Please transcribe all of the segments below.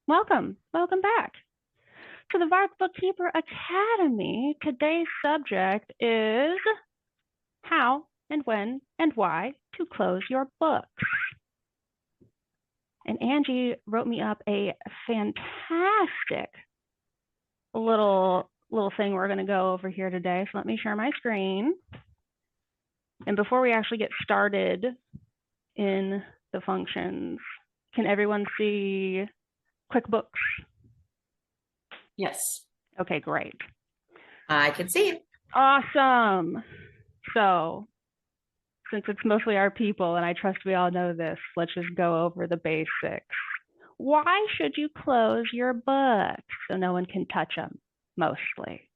Welcome back to the VARC Bookkeeper Academy. Today's subject is how and when and why to close your books. And Angie wrote me up a fantastic little thing we're going to go over here today. So let me share my screen. And before we actually get started in the functions, can everyone see QuickBooks? Yes. Okay, great. I can see it. Awesome. So since it's mostly our people, and I trust we all know this, let's just go over the basics. Why should you close your books so no one can touch them, mostly?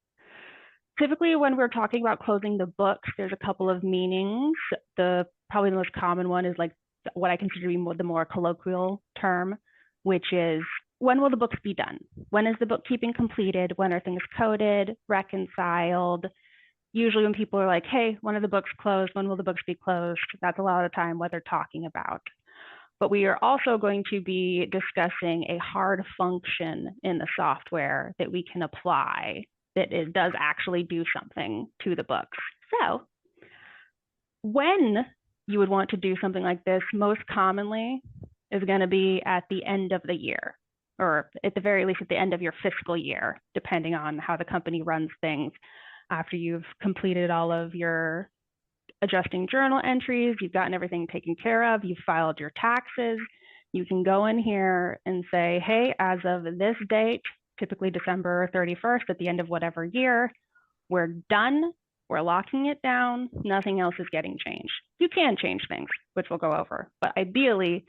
Typically, when we're talking about closing the books, there's a couple of meanings. Probably the most common one is like what I consider to be the more colloquial term, which is, when will the books be done? When is the bookkeeping completed? When are things coded, reconciled? Usually when people are like, hey, when are the books closed? When will the books be closed? That's a lot of the time what they're talking about. But we are also going to be discussing a hard function in the software that we can apply that it does actually do something to the books. So when you would want to do something like this, most commonly is going to be at the end of the year, or at the very least at the end of your fiscal year, depending on how the company runs things. After you've completed all of your adjusting journal entries, you've gotten everything taken care of, you've filed your taxes, you can go in here and say, hey, as of this date, typically December 31st, at the end of whatever year, we're done, we're locking it down, nothing else is getting changed. You can change things, which we'll go over, but ideally,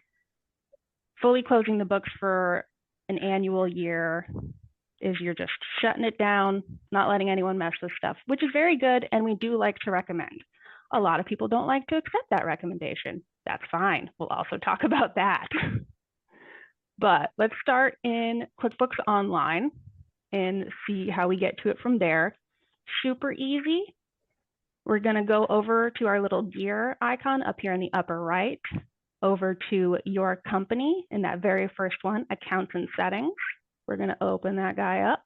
fully closing the books for an annual year is you're just shutting it down, not letting anyone mess with stuff, which is very good, and we do like to recommend. A lot of people don't like to accept that recommendation. That's fine. We'll also talk about that. But let's start in QuickBooks Online and see how we get to it from there. Super easy. We're going to go over to our little gear icon up here in the upper right, over to your company in that very first one, Accounts and Settings. We're going to open that guy up.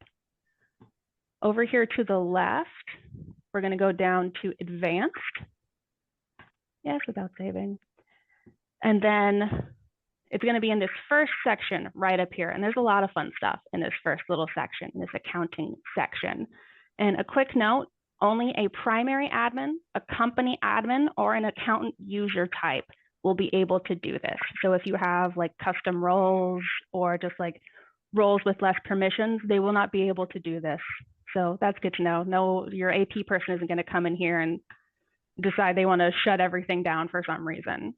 Over here to the left, we're going to go down to Advanced. Yes, without saving. And then it's going to be in this first section right up here. And there's a lot of fun stuff in this first little section, this accounting section. And a quick note, only a primary admin, a company admin, or an accountant user type will be able to do this. So if you have like custom roles or just like roles with less permissions, they will not be able to do this. So that's good to know. No, your AP person isn't going to come in here and decide they want to shut everything down for some reason.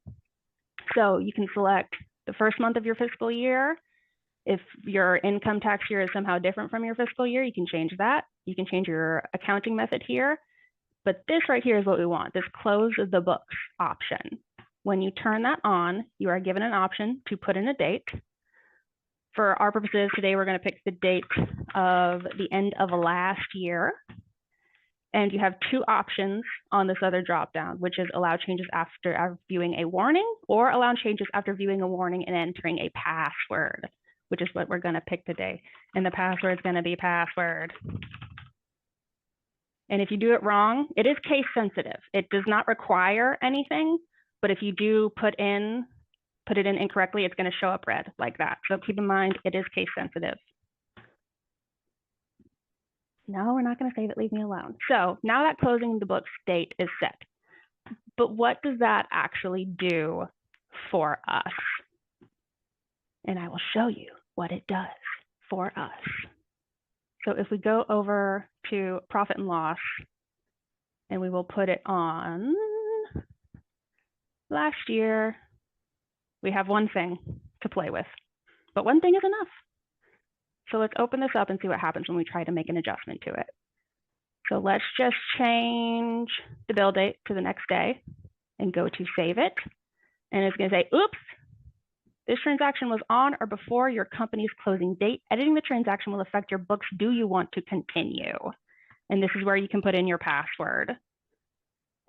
So you can select the first month of your fiscal year. If your income tax year is somehow different from your fiscal year, you can change that. You can change your accounting method here. But this right here is what we want, this close the books option. When you turn that on, you are given an option to put in a date. For our purposes today, we're going to pick the date of the end of last year. And you have two options on this other dropdown, which is allow changes after viewing a warning, or allow changes after viewing a warning and entering a password, which is what we're going to pick today. And the password is going to be password. And if you do it wrong, it is case sensitive. It does not require anything, but if you do put it in incorrectly, it's going to show up red like that. So keep in mind, it is case sensitive. No, we're not going to save it, leave me alone. So now that closing the books date is set, but what does that actually do for us? And I will show you what it does for us. So if we go over to profit and loss, and we will put it on last year, we have one thing to play with, but one thing is enough. So let's open this up and see what happens when we try to make an adjustment to it. So let's just change the bill date to the next day and go to save it. And it's going to say, oops, this transaction was on or before your company's closing date. Editing the transaction will affect your books. Do you want to continue? And this is where you can put in your password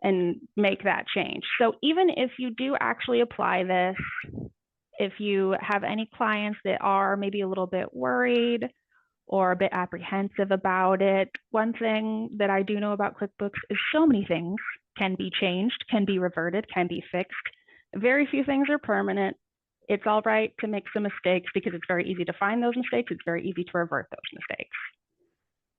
and make that change. So even if you do actually apply this If you have any clients that are maybe a little bit worried or a bit apprehensive about it, one thing that I do know about QuickBooks is so many things can be changed, can be reverted, can be fixed. Very few things are permanent. It's all right to make some mistakes because it's very easy to find those mistakes. It's very easy to revert those mistakes.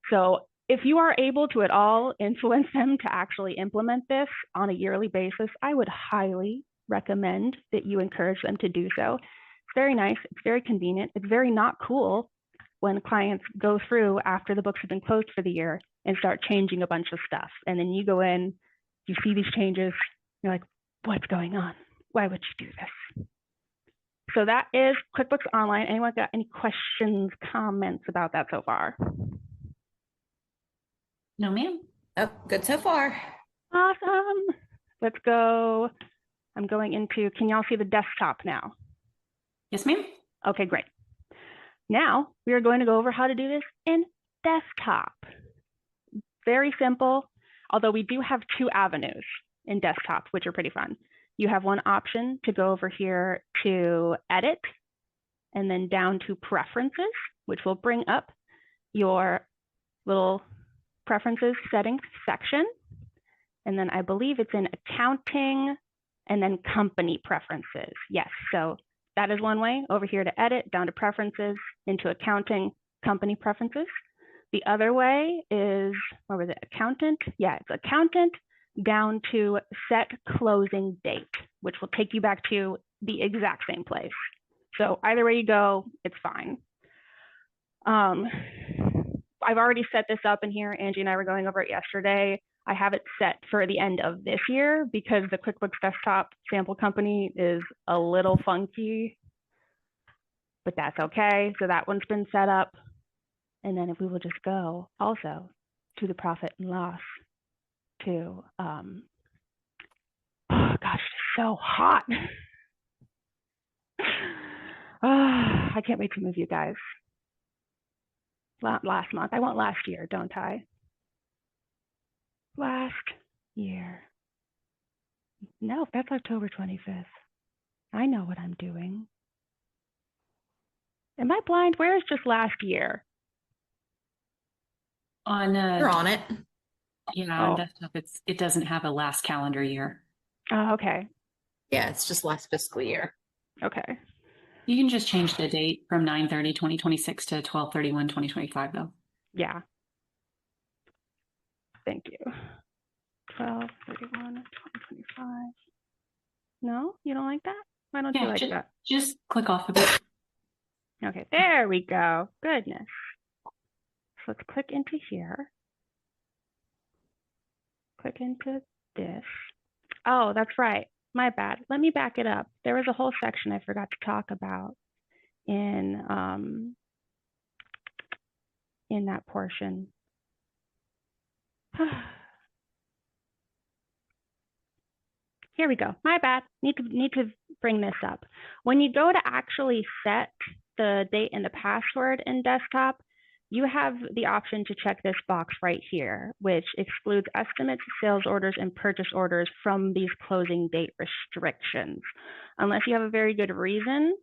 So if you are able to at all influence them to actually implement this on a yearly basis, I would highly recommend that you encourage them to do so. It's very nice. It's very convenient. It's very not cool when clients go through after the books have been closed for the year and start changing a bunch of stuff. And then you go in, you see these changes, you're like, what's going on? Why would you do this? So that is QuickBooks Online. Anyone got any questions, comments about that so far? No, ma'am. Oh, good so far. Awesome. Let's go. I'm going into, can y'all see the desktop now? Yes, ma'am. Okay, great. Now we are going to go over how to do this in desktop. Very simple, although we do have two avenues in desktop, which are pretty fun. You have one option to go over here to edit and then down to preferences, which will bring up your little preferences settings section. And then I believe it's in accounting and then company preferences. Yes, so that is one way over here to edit, down to preferences, into accounting, company preferences. The other way is, where was it, accountant? Yeah, it's accountant down to set closing date, which will take you back to the exact same place. So either way you go, it's fine. I've already set this up in here. Angie and I were going over it yesterday. I have it set for the end of this year because the QuickBooks Desktop sample company is a little funky, but that's okay. So that one's been set up. And then if we will just go also to the profit and loss to, oh gosh, it's so hot. I can't wait to move you guys. Last month, I went last year, don't I? Last year. No, that's October 25th. I know what I'm doing. Am I blind? Where is just last year? On You're on it. on desktop, it doesn't have a last calendar year. Oh, okay. Yeah, it's just last fiscal year. Okay. You can just change the date from 9/30/2026 to 12/31/2025, though. Yeah. Thank you. 12/31/2025. No, you don't like that? Why don't you like that? Just click off of it. Okay, there we go. Goodness. So let's click into here. Click into this. Oh, that's right. My bad. Let me back it up. There was a whole section I forgot to talk about in that portion. Here we go. My bad. Need to bring this up. When you go to actually set the date and the password in desktop, you have the option to check this box right here, which excludes estimates, sales orders, and purchase orders from these closing date restrictions. Unless you have a very good reason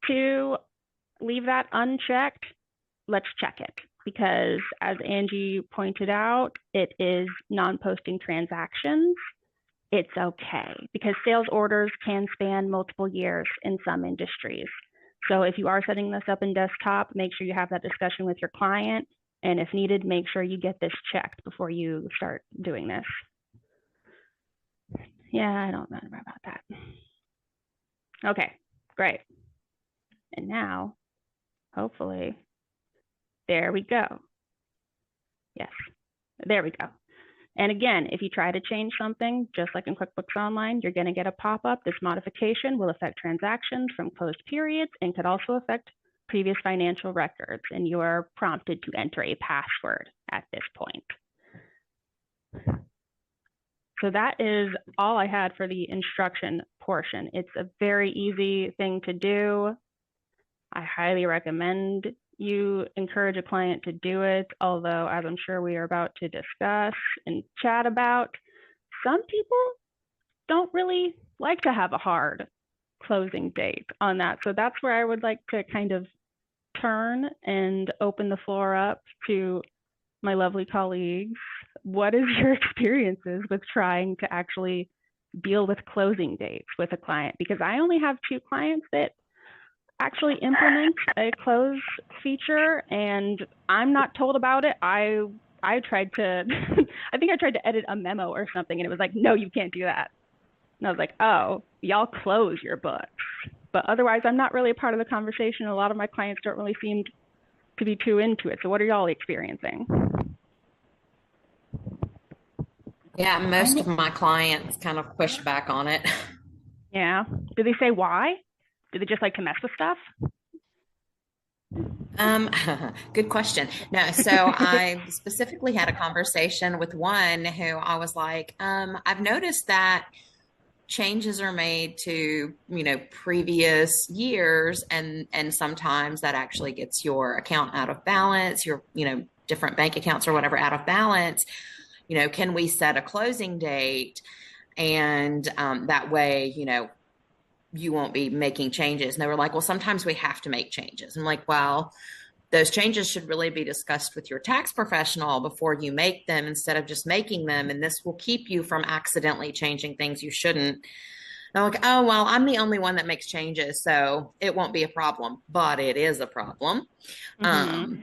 to leave that unchecked, let's check it. Because as Angie pointed out, it is non-posting transactions. It's okay because sales orders can span multiple years in some industries. So if you are setting this up in desktop, make sure you have that discussion with your client. And if needed, make sure you get this checked before you start doing this. Yeah, I don't know about that. Okay, great. And now, hopefully, there we go. Yes, there we go. And again, if you try to change something, just like in QuickBooks Online, you're going to get a pop-up. This modification will affect transactions from closed periods and could also affect previous financial records. And you are prompted to enter a password at this point. So that is all I had for the instruction portion. It's a very easy thing to do. I highly recommend you encourage a client to do it, although as I'm sure we are about to discuss and chat about, some people don't really like to have a hard closing date on that. So that's where I would like to kind of turn and open the floor up to my lovely colleagues. What is your experiences with trying to actually deal with closing dates with a client? Because I only have 2 clients that actually implement a close feature, and I'm not told about it. I tried to, I think I tried to edit a memo or something, and it was like, no, you can't do that. And I was like, oh, y'all close your books. But otherwise, I'm not really a part of the conversation. A lot of my clients don't really seem to be too into it. So what are y'all experiencing? Yeah, most of my clients kind of push back on it. Yeah. Do they say why? Do they just like to mess with stuff? Good question. No, so I specifically had a conversation with one who I was like, I've noticed that changes are made to, previous years, and sometimes that actually gets your account out of balance, your, different bank accounts or whatever out of balance. Can we set a closing date? And that way, you won't be making changes. And they were like, well, sometimes we have to make changes. I'm like, well, those changes should really be discussed with your tax professional before you make them, instead of just making them. And this will keep you from accidentally changing things you shouldn't. And I'm like, oh, well, I'm the only one that makes changes, so it won't be a problem, but it is a problem. And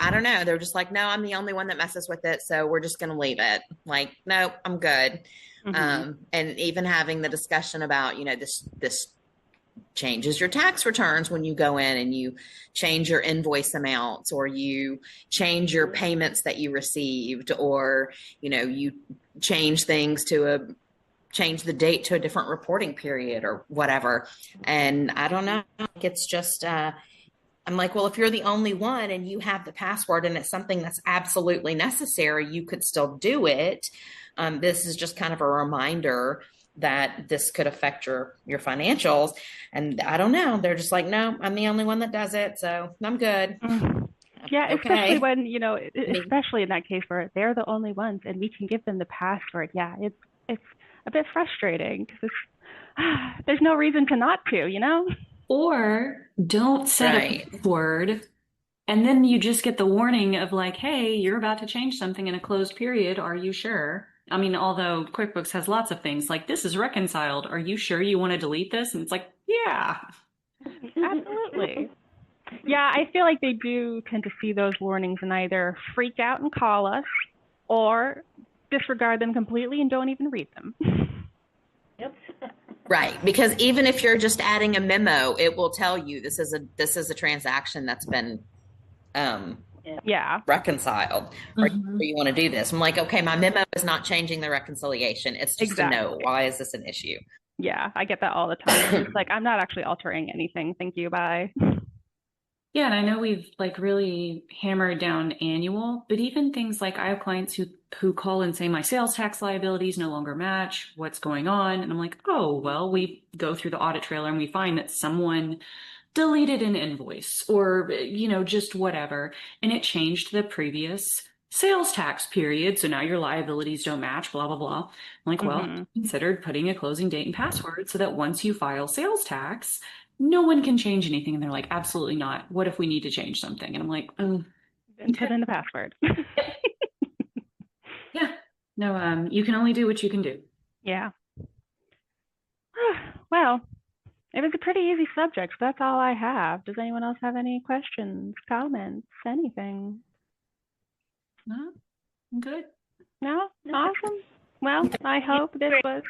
I don't know. They're just like, no, I'm the only one that messes with it, so we're just going to leave it. Like, no, I'm good. And even having the discussion about, this changes your tax returns when you go in and you change your invoice amounts, or you change your payments that you received, or, you change things to change the date to a different reporting period or whatever. And I don't know. It's just, I'm like, well, if you're the only one and you have the password and it's something that's absolutely necessary, you could still do it. This is just kind of a reminder that this could affect your financials. And I don't know. They're just like, no, I'm the only one that does it, so I'm good. Yeah, Okay. especially when, especially in that case where they're the only ones and we can give them the password. Yeah, it's a bit frustrating because there's no reason to not to. Or don't set a password, and then you just get the warning of like, hey, you're about to change something in a closed period. Are you sure? I mean, although QuickBooks has lots of things like, this is reconciled. Are you sure you want to delete this? And it's like, yeah. Absolutely. Yeah, I feel like they do tend to see those warnings and either freak out and call us, or disregard them completely and don't even read them. Yep. Right, because even if you're just adding a memo, it will tell you this is a transaction that's been reconciled. Or you want to do this. I'm like, okay, my memo is not changing the reconciliation. It's just a no. Why is this an issue? Yeah, I get that all the time. It's like, I'm not actually altering anything. Thank you. Bye. Yeah, and I know we've like really hammered down annual, but even things like, I have clients who call and say my sales tax liabilities no longer match. What's going on? And I'm like, oh, well, we go through the audit trailer and we find that someone deleted an invoice, or, just whatever. And it changed the previous sales tax period. So now your liabilities don't match, blah, blah, blah. I'm like, well, considered putting a closing date and password so that once you file sales tax, no one can change anything. And they're like, absolutely not. What if we need to change something? And I'm like, then put in the password. Yeah. No, you can only do what you can do. Yeah. Well, it was a pretty easy subject. So that's all I have. Does anyone else have any questions, comments, anything? No, I'm good. No? Awesome. Well, I hope this was